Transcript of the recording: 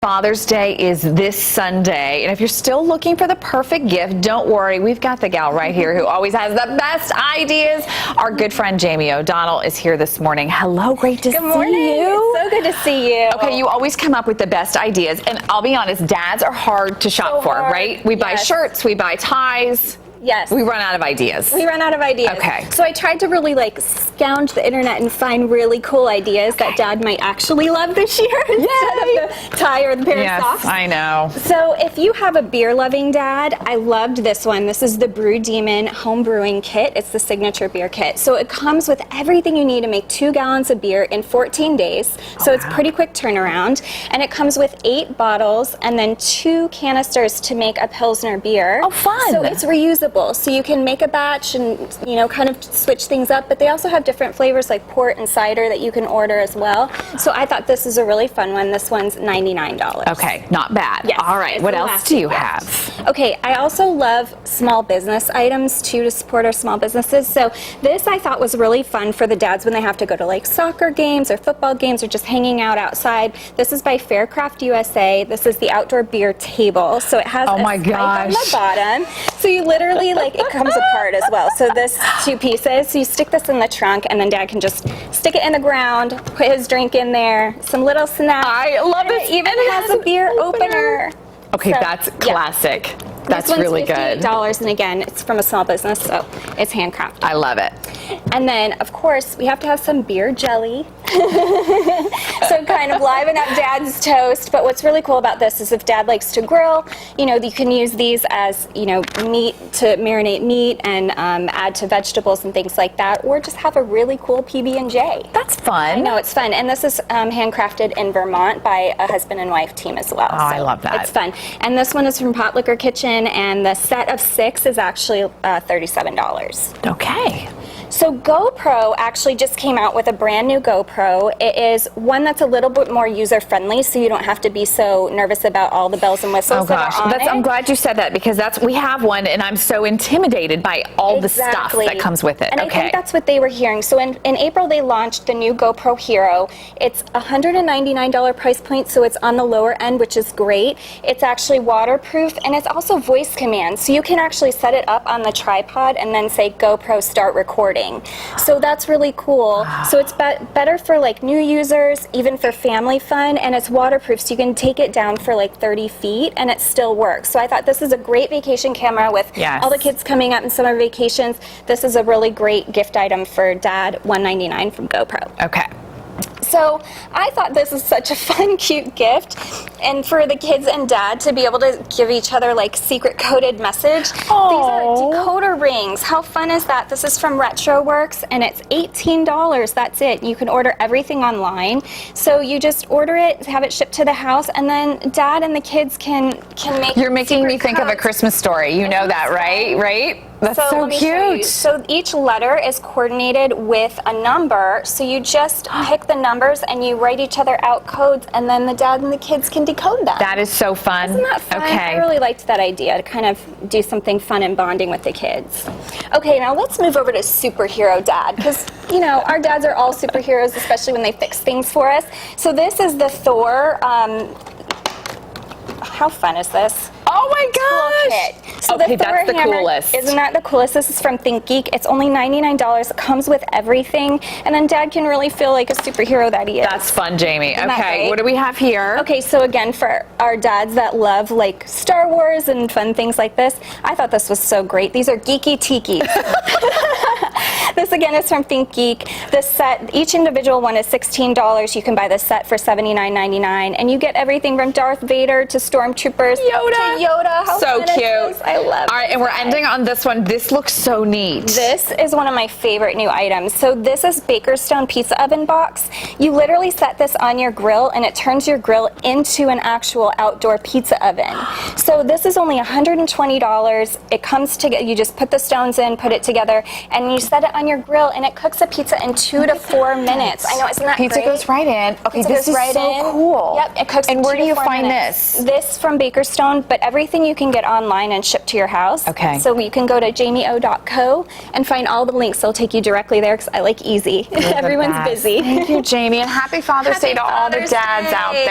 Father's Day is this Sunday, and if you're still looking for the perfect gift, don't worry. We've got the gal right here who always has the best ideas. Our good friend Jamie O'Donnell is here this morning. Hello, great to see you. Good morning. It's so good to see you. Okay, you always come up with the best ideas, and I'll be honest, dads are hard to shop for, right? We buy shirts, we buy ties. Yes. We run out of ideas. We run out of ideas. Okay. So I tried to really scourge the internet and find really cool ideas that Dad might actually love this year instead of the tie or the pair of socks. Yes, I know. So if you have a beer-loving dad, I loved this one. This is the Brew Demon Home Brewing Kit. It's the signature beer kit. So it comes with everything you need to make 2 gallons of beer in 14 days. So it's pretty quick turnaround. And it comes with 8 bottles and then 2 canisters to make a Pilsner beer. Oh, fun. So it's reusable. So you can make a batch and, kind of switch things up, but they also have different flavors like port and cider that you can order as well. So I thought this is a really fun one. This one's $99. Okay, not bad. Yes, all right, what else do you have? Okay, I also love small business items too to support our small businesses. So this I thought was really fun for the dads when they have to go to soccer games or football games or just hanging out outside. This is by Faircraft USA. This is the outdoor beer table. So it has a spike on the bottom. So you literally it comes apart as well. So this 2 pieces. So you stick this in the trunk and then Dad can just stick it in the ground, put his drink in there, some little snacks. I love it. It even has a beer opener. Okay, So, that's classic. That's really good. $58, and again, it's from a small business, so it's handcrafted. I love it. And then, of course, we have to have some beer jelly. So kind of liven up Dad's toast. But what's really cool about this is if Dad likes to grill, you can use these as, meat to marinate meat and add to vegetables and things like that, or just have a really cool PB&J. That's fun. I know, it's fun. And this is handcrafted in Vermont by a husband and wife team as well. Oh, I love that. It's fun. And this one is from Pot Liquor Kitchen, and the set of 6 is actually $37. Okay. So GoPro actually just came out with a brand new GoPro. It is one that's a little bit more user-friendly, so you don't have to be so nervous about all the bells and whistles that are on it. I'm glad you said that, because we have one, and I'm so intimidated by all the stuff that comes with it. And I think that's what they were hearing. So in April, they launched the new GoPro Hero. It's a $199 price point, so it's on the lower end, which is great. It's actually waterproof, and it's also voice command. So you can actually set it up on the tripod and then say, GoPro, start recording. So that's really cool. Wow. So it's better for new users, even for family fun, and it's waterproof, so you can take it down for 30 feet and it still works. So I thought this is a great vacation camera with all the kids coming up in summer vacations. This is a really great gift item for Dad, $199 from GoPro. Okay. So I thought this is such a fun, cute gift, and for the kids and Dad to be able to give each other secret coded message. Aww. These are decoder rings. How fun is that? This is from RetroWorks, and it's $18. That's it. You can order everything online. So you just order it, have it shipped to the house, and then Dad and the kids can make. You're making me think of A Christmas Story. You know that, right? Right? That's so cute. So each letter is coordinated with a number, so you just pick the numbers and you write each other out codes, and then the dad and the kids can decode them. That is so fun. Isn't that fun? Okay. I really liked that idea, to kind of do something fun and bonding with the kids. Okay, now let's move over to Superhero Dad, because, our dads are all superheroes, especially when they fix things for us. So this is the Thor, how fun is this? Oh my gosh! So okay, the Thor that's the hammer, coolest. Isn't that the coolest? This is from ThinkGeek. It's only $99. It comes with everything, and then Dad can really feel like a superhero that he is. That's fun, Jamie. Isn't that Okay, great? what do we have here? Okay, so again, for our dads that love Star Wars and fun things like this, I thought this was so great. These are geeky tikis. This again is from ThinkGeek. This set, each individual one is $16. You can buy this set for $79.99, and you get everything from Darth Vader to Stormtroopers to Yoda. How so fun cute. Is this? I love it. All right, and we're ending on this one. This looks so neat. This is one of my favorite new items. So this is Bakerstone Pizza Oven Box. You literally set this on your grill, and it turns your grill into an actual outdoor pizza oven. So this is only $120. It comes together. You just put the stones in, put it together, and you set it on your grill, and it cooks a pizza in 2 to 4 minutes. I know, isn't that Pizza great? goes right in. Okay, Pizza this goes is right so in. cool. Yep, it cooks. And in where 2 do to you 4 find minutes. this? This from Bakerstone, but everything you can get online and shipped to your house. Okay. So you can go to jamieo.co and find all the links. They'll take you directly there, because I like easy. Everyone's busy. Thank you, Jamie, and happy Father's Day to all the dads out there.